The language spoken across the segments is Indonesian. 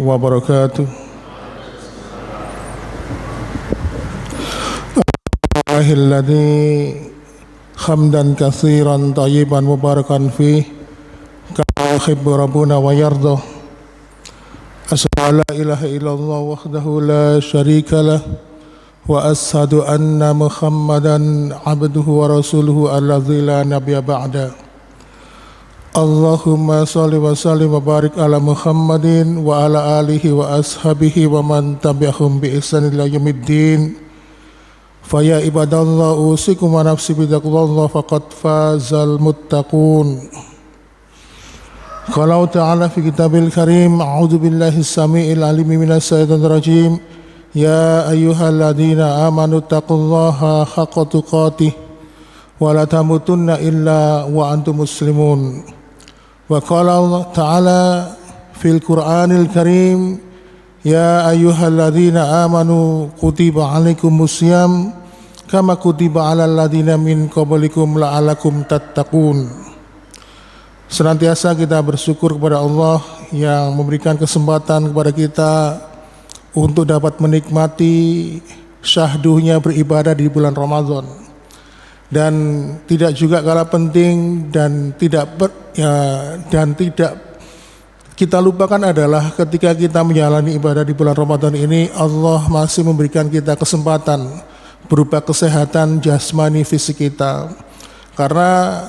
wabarakatuh. Alhamdulillahilladzi hamdan katsiran thayyiban mubarakan fih kama yuhibbu rabbuna wa yardah. Asyhadu an la ilaha illallah wahdahu la syarika lah wa asyhadu anna Muhammadan abduhu wa rasuluhu alladzi la nabiyya ba'da. Allahumma salli wa sallim wa barik ala Muhammadin wa ala alihi wa ashabihi wa man tabi'ahum bi ihsan ila yaumiddin. Fa ya ibadallah usikum wa nafsi bidzikrillah faqad fazal muttaqun. Qala ta'ala fi kitabil karim a'udzu billahi samiil alim minas syaitonir rajim. Ya ayyuhalladzina amanu taqullaha haqqa tuqatih wa la tamutunna illa wa antum muslimun. Wa qala Allah ta'ala fil Qur'anil Karim ya ayyuhalladzina amanu kutiba alaikumusiyam kama kutiba alal ladzina min qablikum la'alakum tattaqun. Senantiasa kita bersyukur kepada Allah yang memberikan kesempatan kepada kita untuk dapat menikmati syahdunya beribadah di bulan Ramadan. Dan tidak juga kalah penting dan tidak kita lupakan adalah ketika kita menjalani ibadah di bulan Ramadan ini, Allah masih memberikan kita kesempatan berupa kesehatan jasmani fisik kita. Karena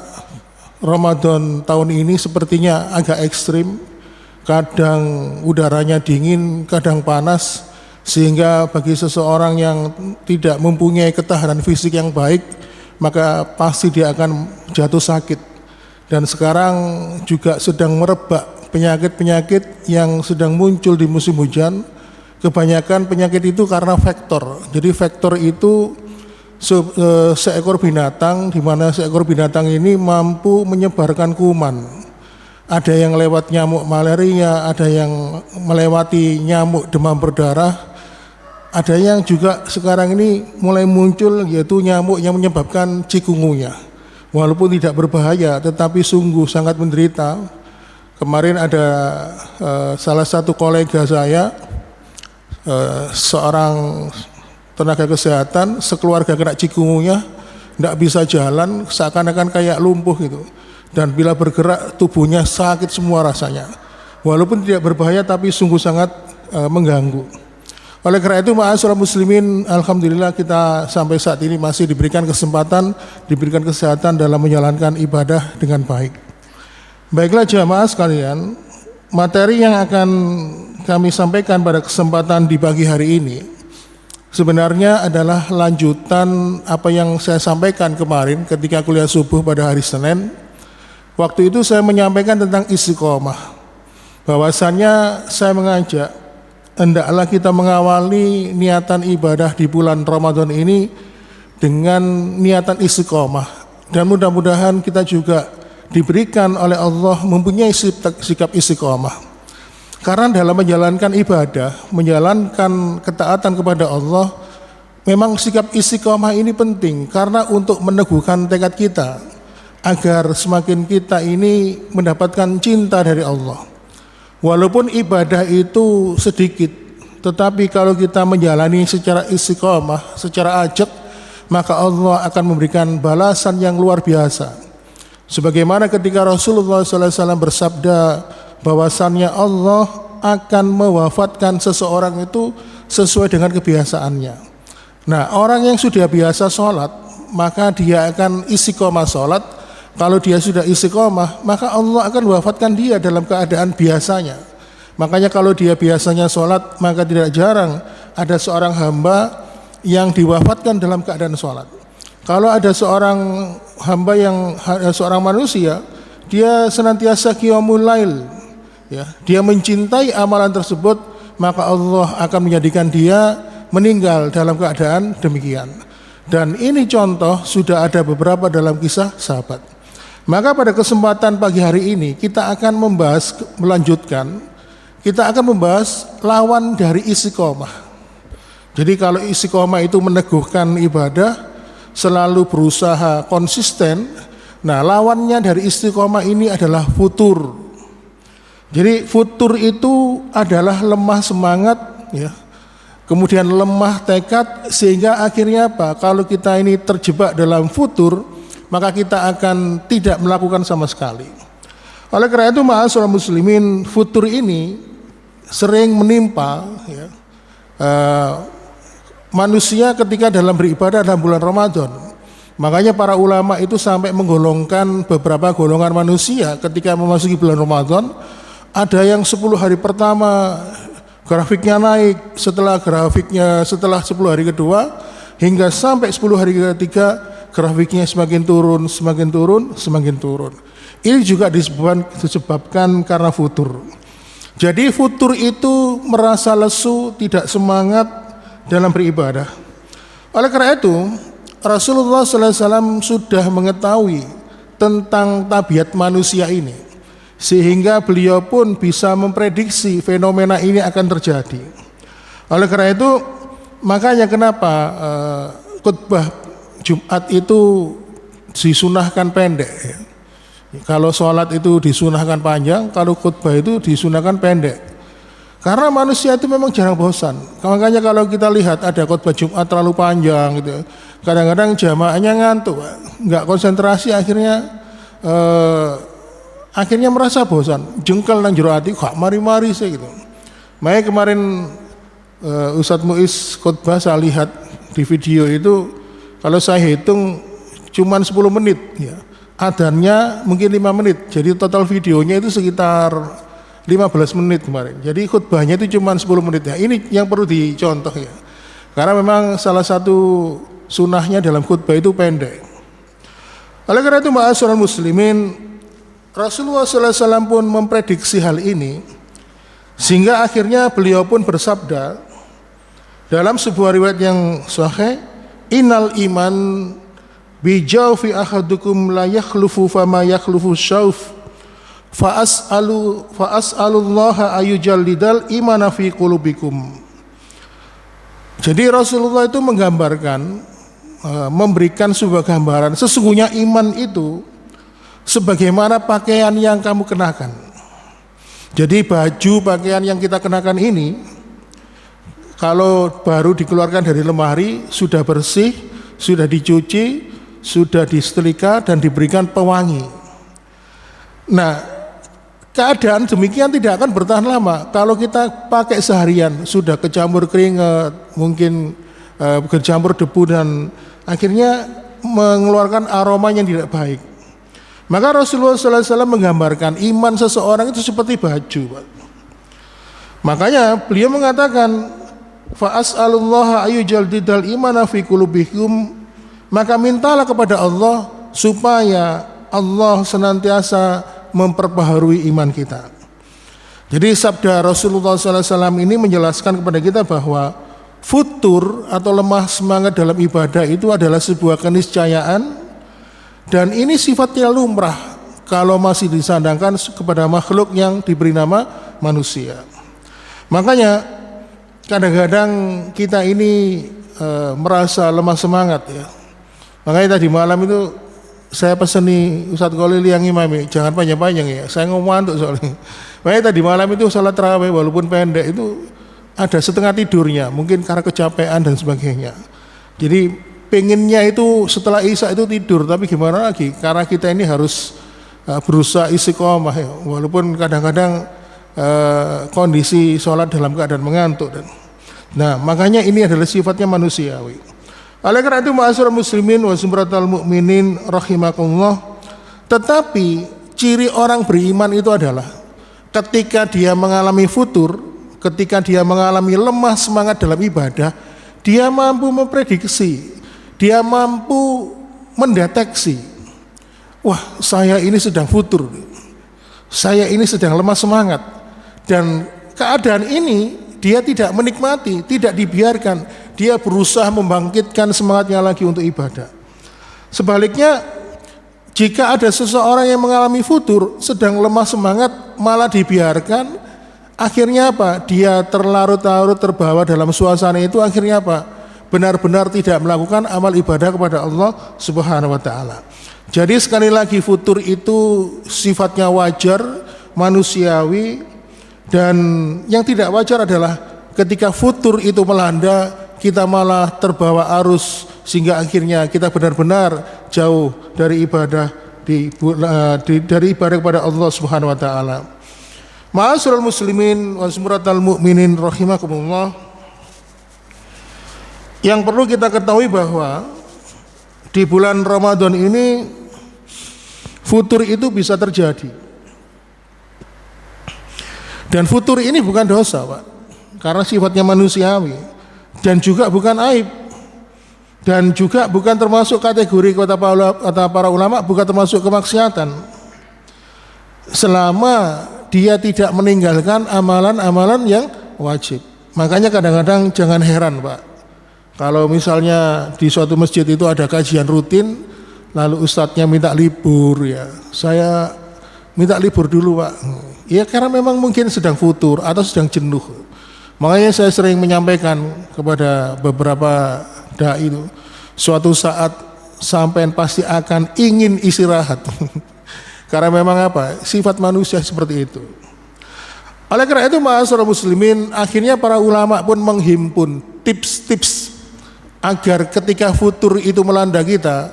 Ramadan tahun ini sepertinya agak ekstrim, kadang udaranya dingin, kadang panas, sehingga bagi seseorang yang tidak mempunyai ketahanan fisik yang baik, maka pasti dia akan jatuh sakit. Dan sekarang juga sedang merebak penyakit-penyakit yang sedang muncul di musim hujan. Kebanyakan penyakit itu karena vektor. Jadi vektor itu seekor binatang, di mana seekor binatang ini mampu menyebarkan kuman. Ada yang lewat nyamuk malaria, ada yang melewati nyamuk demam berdarah. Ada yang juga sekarang ini mulai muncul, yaitu nyamuk yang menyebabkan chikungunya. Walaupun tidak berbahaya, tetapi sungguh sangat menderita. Kemarin ada salah satu kolega saya, seorang tenaga kesehatan, sekeluarga kena chikungunya, tidak bisa jalan, seakan-akan kayak lumpuh gitu. Dan bila bergerak tubuhnya sakit semua rasanya. Walaupun tidak berbahaya, tapi sungguh sangat mengganggu. Oleh karena itu, ma'asyiral muslimin, alhamdulillah kita sampai saat ini masih diberikan kesempatan, diberikan kesehatan dalam menjalankan ibadah dengan baik. Baiklah jamaah sekalian, materi yang akan kami sampaikan pada kesempatan di pagi hari ini sebenarnya adalah lanjutan apa yang saya sampaikan kemarin ketika kuliah subuh pada hari Senin. Waktu itu saya menyampaikan tentang istiqomah, bahwasannya saya mengajak hendaklah kita mengawali niatan ibadah di bulan Ramadan ini dengan niatan istiqomah, dan mudah-mudahan kita juga diberikan oleh Allah mempunyai sikap istiqomah. Karena dalam menjalankan ibadah, menjalankan ketaatan kepada Allah, memang sikap istiqomah ini penting karena untuk meneguhkan tekad kita agar semakin kita ini mendapatkan cinta dari Allah. Walaupun ibadah itu sedikit, tetapi kalau kita menjalani secara istiqomah, secara ajak, maka Allah akan memberikan balasan yang luar biasa. Sebagaimana ketika Rasulullah SAW bersabda bahwasannya Allah akan mewafatkan seseorang itu sesuai dengan kebiasaannya. Nah, orang yang sudah biasa sholat, maka dia akan istiqomah sholat. Kalau dia sudah istiqomah, maka Allah akan wafatkan dia dalam keadaan biasanya. Makanya kalau dia biasanya sholat, maka tidak jarang ada seorang hamba yang diwafatkan dalam keadaan sholat. Kalau ada seorang hamba yang seorang manusia, dia senantiasa qiyamul lail, ya, dia mencintai amalan tersebut, maka Allah akan menjadikan dia meninggal dalam keadaan demikian. Dan ini contoh sudah ada beberapa dalam kisah sahabat. Maka pada kesempatan pagi hari ini kita akan melanjutkan, kita akan membahas lawan dari istiqomah. Jadi kalau istiqomah itu meneguhkan ibadah, selalu berusaha konsisten. Nah, lawannya dari istiqomah ini adalah futur. Jadi futur itu adalah lemah semangat, ya, kemudian lemah tekad, sehingga akhirnya apa? Kalau kita ini terjebak dalam futur, maka kita akan tidak melakukan sama sekali. Oleh karena itu, ma'asyiral muslimin, futur ini sering menimpa, ya, manusia ketika dalam beribadah dalam bulan Ramadan. Makanya para ulama itu sampai menggolongkan beberapa golongan manusia ketika memasuki bulan Ramadan. Ada yang 10 hari pertama grafiknya naik, setelah 10 hari kedua hingga sampai 10 hari ketiga grafiknya semakin turun. Ini juga disebabkan karena futur. Jadi futur itu merasa lesu, tidak semangat dalam beribadah. Oleh karena itu, Rasulullah SAW sudah mengetahui tentang tabiat manusia ini, sehingga beliau pun bisa memprediksi fenomena ini akan terjadi. Oleh karena itu, makanya kenapa khutbah Jumat itu disunahkan pendek, ya. Kalau sholat itu disunahkan panjang, kalau khutbah itu disunahkan pendek. Karena manusia itu memang jarang bosan. Makanya kalau kita lihat ada khutbah Jumat terlalu panjang gitu, kadang-kadang jamaahnya ngantuk, nggak konsentrasi, akhirnya merasa bosan, jengkel nang jero ati, kok mari-mari sih gitu. Makanya kemarin Ustadz Muiz khutbah saya lihat di video itu, kalau saya hitung cuman 10 menit, ya. Adhannya mungkin 5 menit, jadi total videonya itu sekitar 15 menit kemarin. Jadi khutbahnya itu cuma 10 menit, ya. Ini yang perlu dicontoh, ya. Karena memang salah satu sunahnya dalam khutbah itu pendek. Oleh karena itu, ma'asyiral muslimin, Rasulullah SAW pun memprediksi hal ini, sehingga akhirnya beliau pun bersabda dalam sebuah riwayat yang sahih, innal iman bijaufi ahadukum la yakhlufu fama yakhlufu syauf fa'as'alullaha ayujallidal imana fi qulubikum. Jadi Rasulullah itu menggambarkan, memberikan sebuah gambaran, sesungguhnya iman itu sebagaimana pakaian yang kamu kenakan. Jadi baju pakaian yang kita kenakan ini, kalau baru dikeluarkan dari lemari, sudah bersih, sudah dicuci, sudah disetrika dan diberikan pewangi. Nah, keadaan demikian tidak akan bertahan lama. Kalau kita pakai seharian, sudah kecampur keringat, mungkin kecampur debu, dan akhirnya mengeluarkan aroma yang tidak baik. Maka Rasulullah SAW menggambarkan iman seseorang itu seperti baju. Makanya beliau mengatakan, fa'as'alullaha ayyujaldidal imana fi qulubikum, maka mintalah kepada Allah supaya Allah senantiasa memperbaharui iman kita. Jadi sabda Rasulullah SAW ini menjelaskan kepada kita bahwa futur atau lemah semangat dalam ibadah itu adalah sebuah keniscayaan, dan ini sifatnya lumrah kalau masih disandangkan kepada makhluk yang diberi nama manusia. Makanya kadang-kadang kita ini merasa lemah semangat, ya. Makanya tadi malam itu saya peseni Ustadz Khalil yang imami, jangan panjang-panjang, ya, saya ngomong ngantuk soalnya. Makanya tadi malam itu salat tarawih walaupun pendek itu ada setengah tidurnya, mungkin karena kecapean dan sebagainya. Jadi pengennya itu setelah isya itu tidur, tapi gimana lagi, karena kita ini harus berusaha istiqomah, ya, walaupun kadang-kadang kondisi sholat dalam keadaan mengantuk. Nah, makanya ini adalah sifatnya manusiawi. Oleh karena itu, ma'asyiral muslimin wa sumratal mu'minin rahimakumullah, tetapi ciri orang beriman itu adalah ketika dia mengalami futur, ketika dia mengalami lemah semangat dalam ibadah, dia mampu memprediksi, dia mampu mendeteksi, wah, saya ini sedang futur, saya ini sedang lemah semangat, dan keadaan ini dia tidak menikmati, tidak dibiarkan, dia berusaha membangkitkan semangatnya lagi untuk ibadah. Sebaliknya, jika ada seseorang yang mengalami futur, sedang lemah semangat, malah dibiarkan, akhirnya apa? Dia terlarut-larut terbawa dalam suasana itu, akhirnya apa? Benar-benar tidak melakukan amal ibadah kepada Allah Subhanahu wa taala. Jadi sekali lagi, futur itu sifatnya wajar, manusiawi, dan yang tidak wajar adalah ketika futur itu melanda kita malah terbawa arus sehingga akhirnya kita benar-benar jauh dari ibadah dari ibadah kepada Allah Subhanahu wa taala. Ma'asyiral muslimin wa sumratal mu'minin rahimakumullah. Yang perlu kita ketahui bahwa di bulan Ramadan ini futur itu bisa terjadi. Dan futur ini bukan dosa, Pak, karena sifatnya manusiawi, dan juga bukan aib, dan juga bukan termasuk kategori kata para ulama, bukan termasuk kemaksiatan selama dia tidak meninggalkan amalan-amalan yang wajib. Makanya kadang-kadang jangan heran, Pak, kalau misalnya di suatu masjid itu ada kajian rutin, lalu ustadznya minta libur, ya saya minta libur dulu, Pak. Ya karena memang mungkin sedang futur atau sedang jenuh. Makanya saya sering menyampaikan kepada beberapa dai itu, suatu saat sampean pasti akan ingin istirahat. Karena memang apa? Sifat manusia seperti itu. Oleh karena itu, ma'asyiral muslimin, akhirnya para ulama pun menghimpun tips-tips agar ketika futur itu melanda kita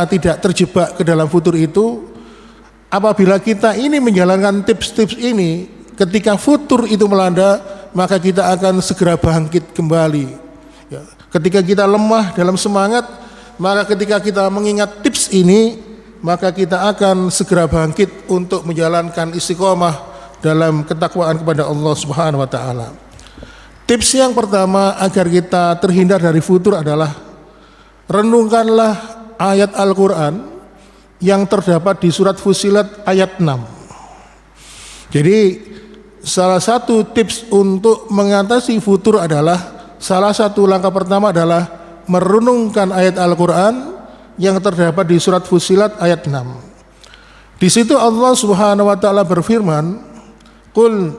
tidak terjebak ke dalam futur itu. Apabila kita ini menjalankan tips-tips ini, ketika futur itu melanda, maka kita akan segera bangkit kembali. Ya, ketika kita lemah dalam semangat, maka ketika kita mengingat tips ini, maka kita akan segera bangkit untuk menjalankan istiqomah dalam ketakwaan kepada Allah Subhanahu wa taala. Tips yang pertama agar kita terhindar dari futur adalah renungkanlah ayat Al-Qur'an yang terdapat di surat Fussilat ayat 6. Jadi salah satu tips untuk mengatasi futur adalah, salah satu langkah pertama adalah merenungkan ayat Al-Qur'an yang terdapat di surat Fussilat ayat 6. Di situ Allah Subhanahu wa taala berfirman, "Qul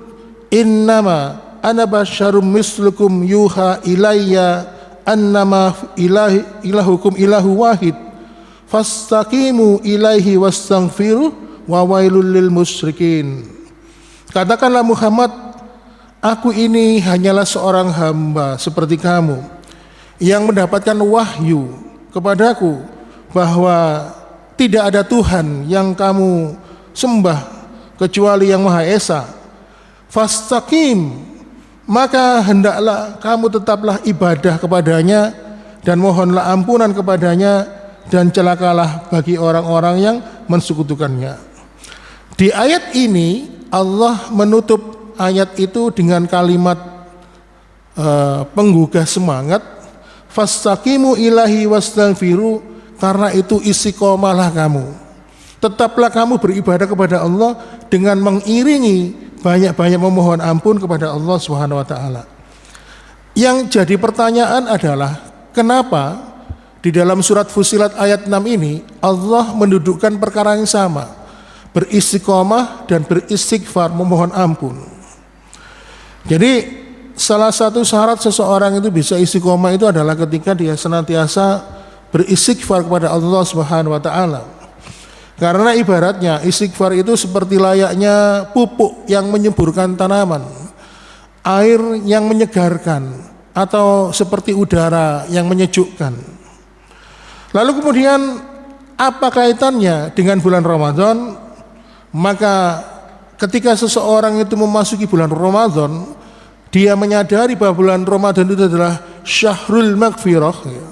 innama ana basyarum mislukum yuha ilayya annama ilahukum ilahu wahid fastaqimu ilaihi wastaghfiru wa wailul lil musyrikin." Katakanlah Muhammad, aku ini hanyalah seorang hamba seperti kamu yang mendapatkan wahyu kepadaku bahwa tidak ada Tuhan yang kamu sembah kecuali yang Maha Esa. Fastaqim, maka hendaklah kamu tetaplah ibadah kepadanya dan mohonlah ampunan kepadanya, dan celakalah bagi orang-orang yang mensekutukannya. Di ayat ini Allah menutup ayat itu dengan kalimat penggugah semangat, fastaqimu ilahi wastaghfiru, karena itu istiqomahlah kamu. Tetaplah kamu beribadah kepada Allah dengan mengiringi banyak-banyak memohon ampun kepada Allah Subhanahu wa taala. Yang jadi pertanyaan adalah, kenapa di dalam surat Fussilat ayat 6 ini Allah mendudukkan perkara yang sama, beristiqomah dan beristighfar, memohon ampun. Jadi salah satu syarat seseorang itu bisa istiqomah itu adalah ketika dia senantiasa beristighfar kepada Allah Subhanahu wa taala. Karena ibaratnya istighfar itu seperti layaknya pupuk yang menyuburkan tanaman, air yang menyegarkan, atau seperti udara yang menyejukkan. Lalu kemudian apa kaitannya dengan bulan Ramadan? Maka ketika seseorang itu memasuki bulan Ramadan, dia menyadari bahwa bulan Ramadan itu adalah syahrul maghfirah, ya.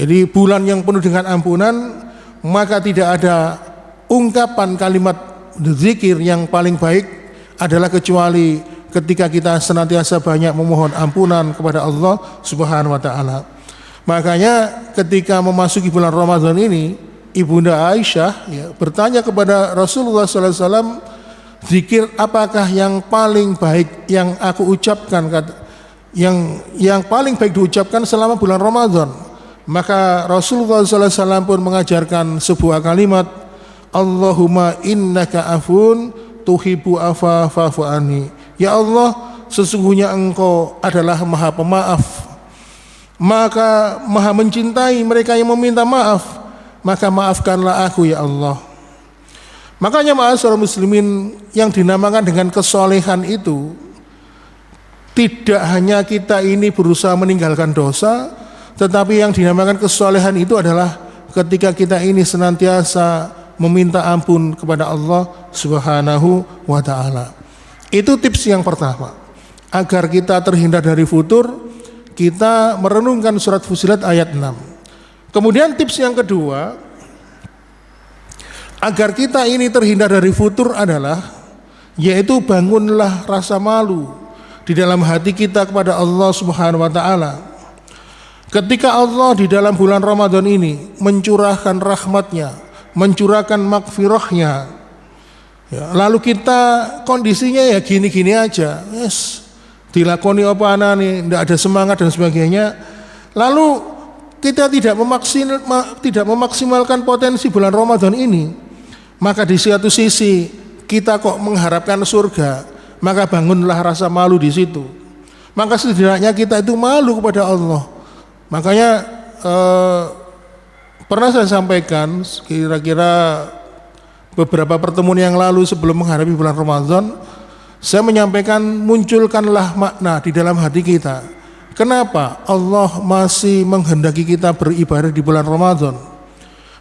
Jadi bulan yang penuh dengan ampunan, maka tidak ada ungkapan kalimat zikir yang paling baik adalah kecuali ketika kita senantiasa banyak memohon ampunan kepada Allah Subhanahu wa taala. Makanya ketika memasuki bulan Ramadan ini, Ibunda Aisyah bertanya kepada Rasulullah SAW, zikir apakah yang paling baik yang aku ucapkan, yang paling baik diucapkan selama bulan Ramadan. Maka Rasulullah SAW pun mengajarkan sebuah kalimat, Allahumma innaka afun tuhibbu afa fa'fu anni. Ya Allah, sesungguhnya Engkau adalah Maha Pemaaf, maka Maha mencintai mereka yang meminta maaf, maka maafkanlah aku ya Allah. Makanya ma'asyiral muslimin, yang dinamakan dengan kesolehan itu tidak hanya kita ini berusaha meninggalkan dosa, tetapi yang dinamakan kesolehan itu adalah ketika kita ini senantiasa meminta ampun kepada Allah Subhanahu wa ta'ala. Itu tips yang pertama. Agar kita terhindar dari futur, kita merenungkan surat Fussilat ayat 6. Kemudian tips yang kedua, agar kita ini terhindar dari futur adalah, yaitu bangunlah rasa malu di dalam hati kita kepada Allah Subhanahu wa ta'ala. Ketika Allah di dalam bulan Ramadan ini mencurahkan rahmatnya, mencurahkan magfirahnya, ya, lalu kita kondisinya ya gini-gini aja, yes, dilakoni apa anane, tidak ada semangat dan sebagainya, lalu kita tidak memaksimalkan potensi bulan Ramadan ini, maka di satu sisi kita kok mengharapkan surga, maka bangunlah rasa malu di situ. Maka setidaknya kita itu malu kepada Allah. Makanya pernah saya sampaikan kira-kira beberapa pertemuan yang lalu sebelum menghadapi bulan Ramadan, saya menyampaikan munculkanlah makna di dalam hati kita. Kenapa Allah masih menghendaki kita beribadah di bulan Ramadan?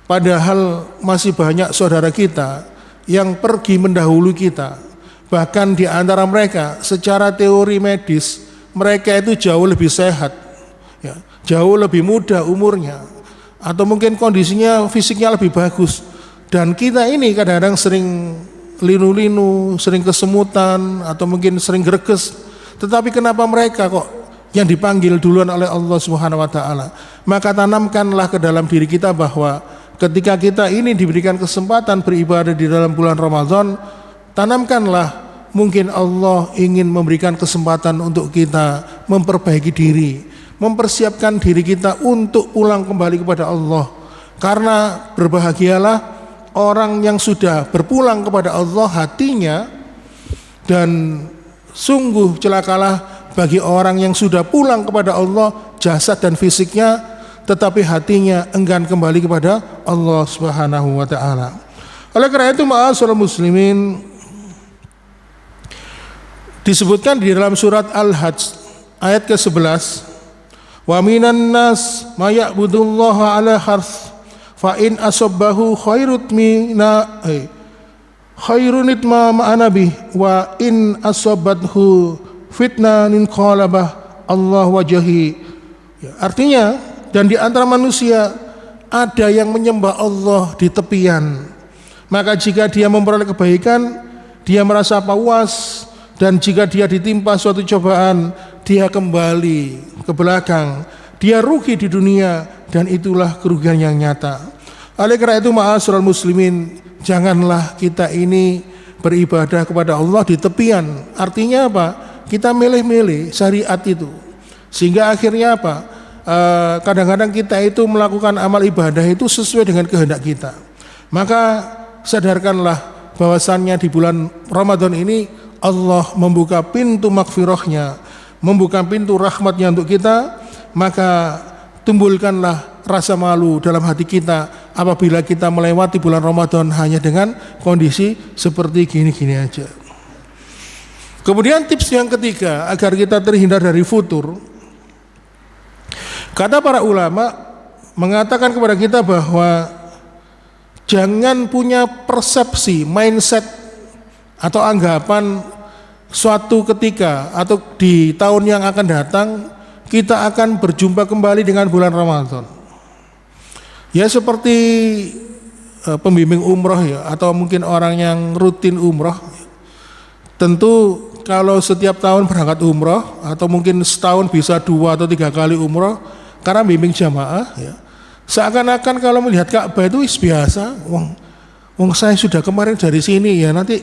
Padahal masih banyak saudara kita yang pergi mendahului kita. Bahkan di antara mereka secara teori medis mereka itu jauh lebih sehat, ya, jauh lebih muda umurnya, atau mungkin kondisinya fisiknya lebih bagus. Dan kita ini kadang-kadang sering linu-linu, sering kesemutan, atau mungkin sering greges. Tetapi kenapa mereka kok yang dipanggil duluan oleh Allah Subhanahu wa ta'ala? Maka tanamkanlah ke dalam diri kita bahwa ketika kita ini diberikan kesempatan beribadah di dalam bulan Ramadan, tanamkanlah mungkin Allah ingin memberikan kesempatan untuk kita memperbaiki diri, mempersiapkan diri kita untuk pulang kembali kepada Allah. Karena berbahagialah orang yang sudah berpulang kepada Allah hatinya, dan sungguh celakalah bagi orang yang sudah pulang kepada Allah jasad dan fisiknya, tetapi hatinya enggan kembali kepada Allah Subhanahu wa ta'ala. Oleh karena itu ma'asyiral muslimin, disebutkan di dalam surat Al-Hajj ayat ke-11, wa minan nas may ya'budullaha ala harth fa in asabbahu khairun itma ma'anabi wa in asabathu fitnanin qalabah Allah wajhi. Ya, artinya, dan di antara manusia ada yang menyembah Allah di tepian, maka jika dia memperoleh kebaikan dia merasa puas, dan jika dia ditimpa suatu cobaan dia kembali ke belakang, dia rugi di dunia, dan itulah kerugian yang nyata. Oleh karena itu ma'asyiral muslimin, janganlah kita ini beribadah kepada Allah di tepian. Artinya apa? Kita milih-milih syariat itu, sehingga akhirnya apa? Kadang-kadang kita itu melakukan amal ibadah itu sesuai dengan kehendak kita. Maka sadarkanlah bahwasannya di bulan Ramadan ini Allah membuka pintu magfirahnya, membuka pintu rahmatnya untuk kita. Maka timbulkanlah rasa malu dalam hati kita apabila kita melewati bulan Ramadan hanya dengan kondisi seperti gini-gini aja. Kemudian tips yang ketiga agar kita terhindar dari futur, kata para ulama mengatakan kepada kita bahwa jangan punya persepsi, mindset atau anggapan suatu ketika atau di tahun yang akan datang kita akan berjumpa kembali dengan bulan Ramadan. Ya seperti pembimbing umroh ya, atau mungkin orang yang rutin umroh. Tentu kalau setiap tahun berangkat umroh, atau mungkin setahun bisa 2 atau 3 kali umroh karena bimbing jamaah ya, seakan-akan kalau melihat Ka'bah itu biasa. Wong saya sudah kemarin dari sini ya, nanti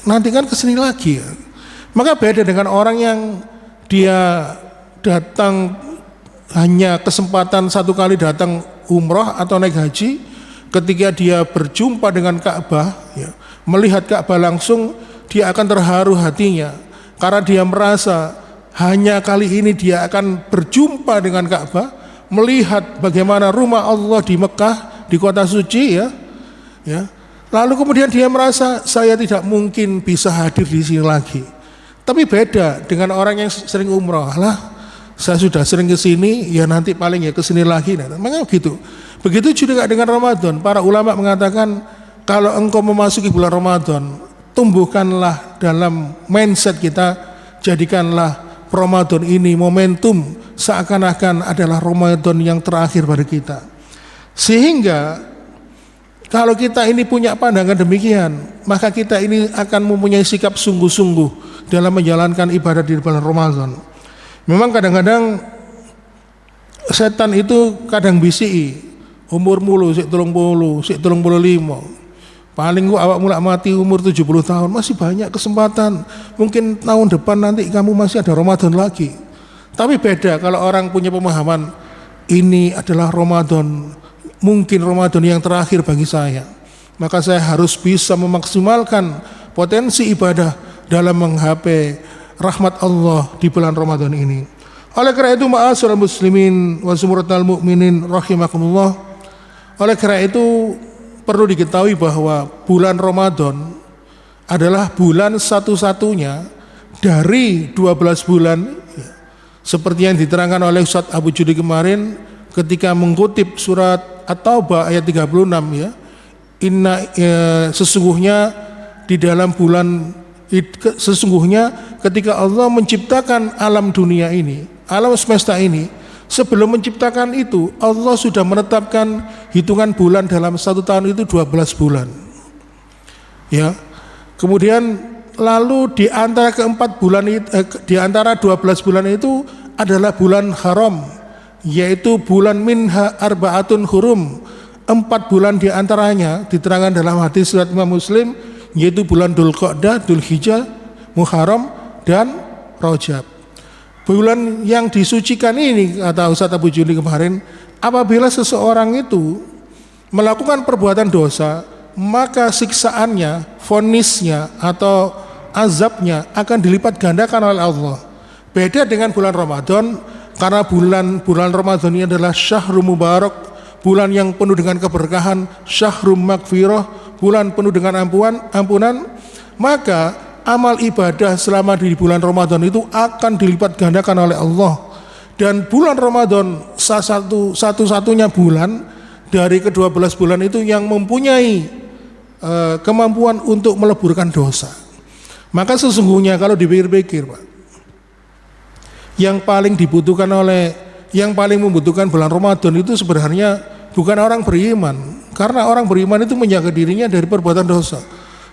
kan kesini lagi ya. Maka beda dengan orang yang dia datang hanya kesempatan 1 kali datang umroh atau naik haji. Ketika dia berjumpa dengan Ka'bah ya, melihat Ka'bah langsung, dia akan terharu hatinya karena dia merasa hanya kali ini dia akan berjumpa dengan Ka'bah, melihat bagaimana rumah Allah di Mekah, di kota suci ya. ya. Lalu kemudian dia merasa saya tidak mungkin bisa hadir di sini lagi. Tapi beda dengan orang yang sering umroh. Lah, saya sudah sering ke sini, ya nanti paling ya ke sini lagi. Nah, memang gitu. Begitu juga dengan Ramadan. Para ulama mengatakan kalau engkau memasuki bulan Ramadan, tumbuhkanlah dalam mindset kita, jadikanlah Ramadan ini momentum seakan-akan adalah Ramadan yang terakhir pada kita. Sehingga kalau kita ini punya pandangan demikian, maka kita ini akan mempunyai sikap sungguh-sungguh dalam menjalankan ibadah di bulan Ramadan. Memang kadang-kadang setan itu kadang bisi, umur mulu sik 30, sik 35. Paling gua awak mulak mati umur 70 tahun, masih banyak kesempatan. Mungkin tahun depan nanti kamu masih ada Ramadan lagi. Tapi beda kalau orang punya pemahaman ini adalah Ramadan, mungkin Ramadan yang terakhir bagi saya. Maka saya harus bisa memaksimalkan potensi ibadah dalam menggapai rahmat Allah di bulan Ramadan ini. Oleh karena itu ma'asyiral muslimin wa sumuratal mu'minin rahimakumullah. Oleh karena itu perlu diketahui bahwa bulan Ramadan adalah bulan satu-satunya dari 12 bulan, seperti yang diterangkan oleh Ustaz Abu Judi kemarin ketika mengutip surat At-Taubah ayat 36 ya. Sesungguhnya di dalam bulan, sesungguhnya ketika Allah menciptakan alam dunia ini, alam semesta ini, sebelum menciptakan itu Allah sudah menetapkan hitungan bulan dalam satu tahun itu 12 bulan ya. Kemudian lalu di antara keempat bulan itu, di antara 12 bulan itu adalah bulan haram, yaitu bulan minha arbaatun hurum. 4 bulan di antaranya diterangkan dalam hadis riwayat Imam Muslim, yaitu bulan Dzulqa'dah, Dzulhijjah, Muharram dan Rajab. Bulan yang disucikan ini, kata Ustaz Abu Juni kemarin, apabila seseorang itu melakukan perbuatan dosa, maka siksaannya, vonisnya atau azabnya akan dilipat gandakan oleh Allah. Beda dengan bulan Ramadan, karena bulan Ramadan ini adalah syahrul mubarak, bulan yang penuh dengan keberkahan, syahrul magfirah, bulan penuh dengan ampunan, maka amal ibadah selama di bulan Ramadan itu akan dilipat gandakan oleh Allah. Dan bulan Ramadan satu-satunya bulan dari ke-12 bulan itu yang mempunyai kemampuan untuk meleburkan dosa. Maka sesungguhnya kalau dipikir-pikir Pak, yang paling membutuhkan bulan Ramadan itu sebenarnya bukan orang beriman, karena orang beriman itu menjaga dirinya dari perbuatan dosa.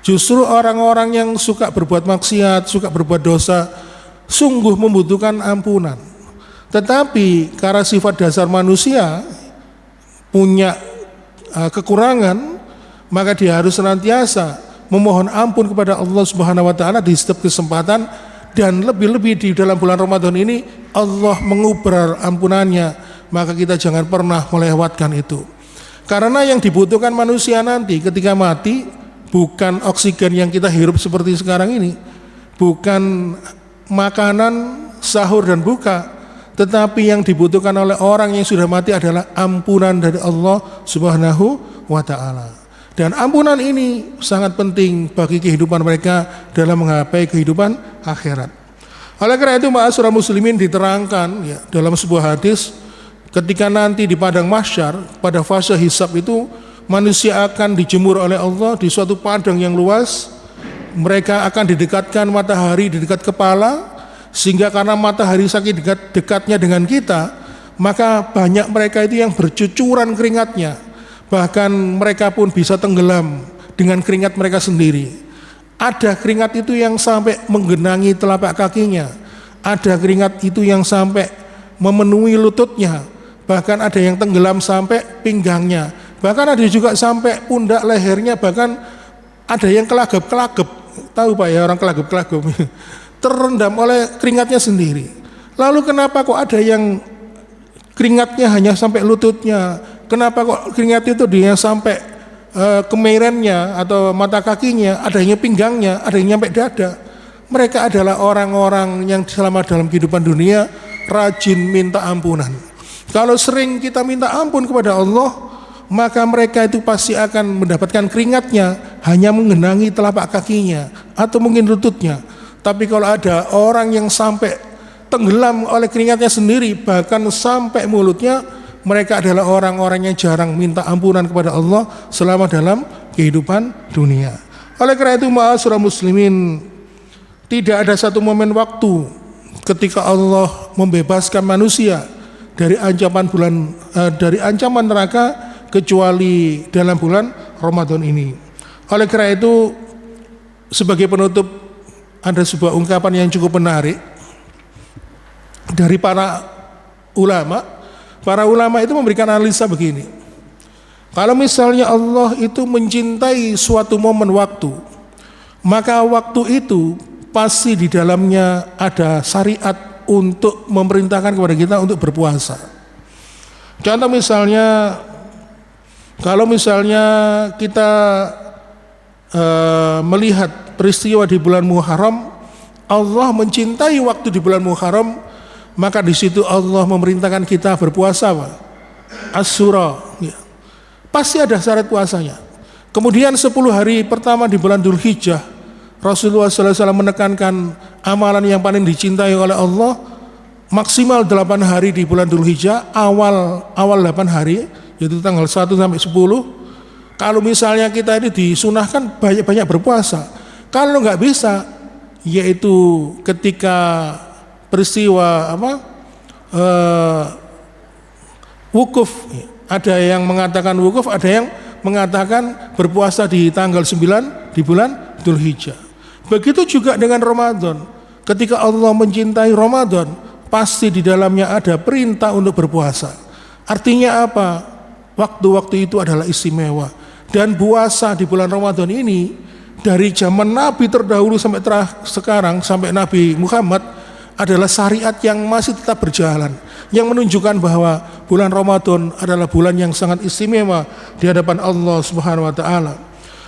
Justru orang-orang yang suka berbuat maksiat, suka berbuat dosa, sungguh membutuhkan ampunan. Tetapi karena sifat dasar manusia punya kekurangan, maka dia harus senantiasa memohon ampun kepada Allah Subhanahu wa taala di setiap kesempatan, dan lebih-lebih di dalam bulan Ramadan ini Allah mengubrar ampunannya. Maka kita jangan pernah melewatkan itu. Karena yang dibutuhkan manusia nanti ketika mati bukan oksigen yang kita hirup seperti sekarang ini, bukan makanan sahur dan buka, tetapi yang dibutuhkan oleh orang yang sudah mati adalah ampunan dari Allah Subhanahu wa taala. Dan ampunan ini sangat penting bagi kehidupan mereka dalam menggapai kehidupan akhirat. Oleh karena itu ma'asyiral muslimin diterangkan ya, dalam sebuah hadis, ketika nanti di padang mahsyar pada fase hisab itu manusia akan dijemur oleh Allah di suatu padang yang luas. Mereka akan didekatkan matahari di dekat kepala, sehingga karena matahari saking dekatnya dengan kita, maka banyak mereka itu yang bercucuran keringatnya. Bahkan mereka pun bisa tenggelam dengan keringat mereka sendiri. Ada keringat itu yang sampai menggenangi telapak kakinya, ada keringat itu yang sampai memenuhi lututnya, bahkan ada yang tenggelam sampai pinggangnya, bahkan ada juga sampai pundak lehernya, bahkan ada yang kelagap-kelagap. Tahu Pak ya, orang kelagap-kelagap terendam oleh keringatnya sendiri. Lalu kenapa kok ada yang keringatnya hanya sampai lututnya? Kenapa kok keringat itu dia sampai kemirennya atau mata kakinya, ada yang pinggangnya, ada yang nyampe dada? Mereka adalah orang-orang yang selama dalam kehidupan dunia rajin minta ampunan. Kalau sering kita minta ampun kepada Allah, maka mereka itu pasti akan mendapatkan keringatnya hanya menggenangi telapak kakinya atau mungkin lututnya. Tapi kalau ada orang yang sampai tenggelam oleh keringatnya sendiri, bahkan sampai mulutnya, mereka adalah orang-orang yang jarang minta ampunan kepada Allah selama dalam kehidupan dunia. Oleh karena itu, ma'asyiral muslimin, tidak ada satu momen waktu ketika Allah membebaskan manusia dari ancaman neraka kecuali dalam bulan Ramadan ini. Oleh karena itu, sebagai penutup, ada sebuah ungkapan yang cukup menarik dari para ulama. Para ulama itu memberikan analisa begini: kalau misalnya Allah itu mencintai suatu momen waktu, maka waktu itu pasti di dalamnya ada syariat untuk memerintahkan kepada kita untuk berpuasa. Contoh misalnya, kalau misalnya kita melihat peristiwa di bulan Muharram, Allah mencintai waktu di bulan Muharram, maka di situ Allah memerintahkan kita berpuasa, Asyura, ya. Pasti ada syarat puasanya. Kemudian 10 hari pertama di bulan Dzulhijjah, Rasulullah SAW menekankan amalan yang paling dicintai oleh Allah maksimal 8 hari di bulan Dzulhijjah, awal 8 hari, yaitu tanggal 1 sampai 10. Kalau misalnya kita ini disunahkan banyak-banyak berpuasa. Kalau nggak bisa, yaitu ketika peristiwa wukuf. Ada yang mengatakan wukuf, ada yang mengatakan berpuasa di tanggal 9 di bulan Dzulhijjah. Begitu juga dengan Ramadan. Ketika Allah mencintai Ramadan, pasti di dalamnya ada perintah untuk berpuasa. Artinya apa? Waktu-waktu itu adalah istimewa. Dan puasa di bulan Ramadan ini dari zaman Nabi terdahulu sampai sekarang, sampai Nabi Muhammad, adalah syariat yang masih tetap berjalan, yang menunjukkan bahwa bulan Ramadan adalah bulan yang sangat istimewa di hadapan Allah Subhanahu wa taala.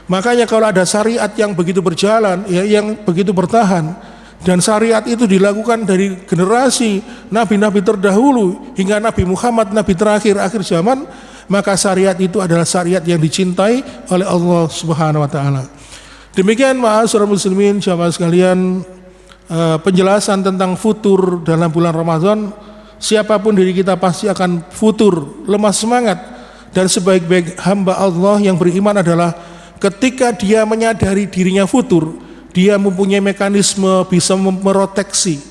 Makanya kalau ada syariat yang begitu berjalan, ya, yang begitu bertahan, dan syariat itu dilakukan dari generasi nabi-nabi terdahulu hingga Nabi Muhammad, nabi terakhir akhir zaman, maka syariat itu adalah syariat yang dicintai oleh Allah Subhanahu wa taala. Demikian ma'asyiral muslimin, jamaah sekalian, penjelasan tentang futur dalam bulan Ramadan. Siapapun diri kita pasti akan futur, lemah semangat, dan sebaik-baik hamba Allah yang beriman adalah ketika dia menyadari dirinya futur, dia mempunyai mekanisme bisa memproteksi,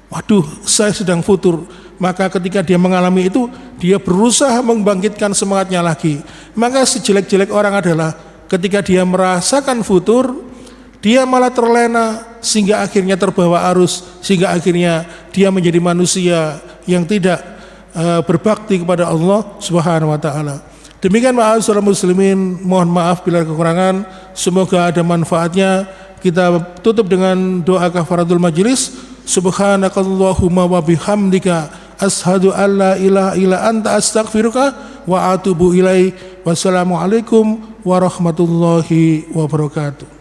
waduh saya sedang futur, maka ketika dia mengalami itu, dia berusaha membangkitkan semangatnya lagi. Maka sejelek-jelek orang adalah ketika dia merasakan futur, dia malah terlena sehingga akhirnya terbawa arus, sehingga akhirnya dia menjadi manusia yang tidak berbakti kepada Allah Subhanahu wa taala. Demikian ma'asyiral muslimin, mohon maaf bila kekurangan, semoga ada manfaatnya. Kita tutup dengan doa kafaratul majlis. Subhanakallahumma wa bihamdika ashhadu an la ilaha illa anta astaghfiruka wa atubu ilaik. Wassalamualaikum warahmatullahi wabarakatuh.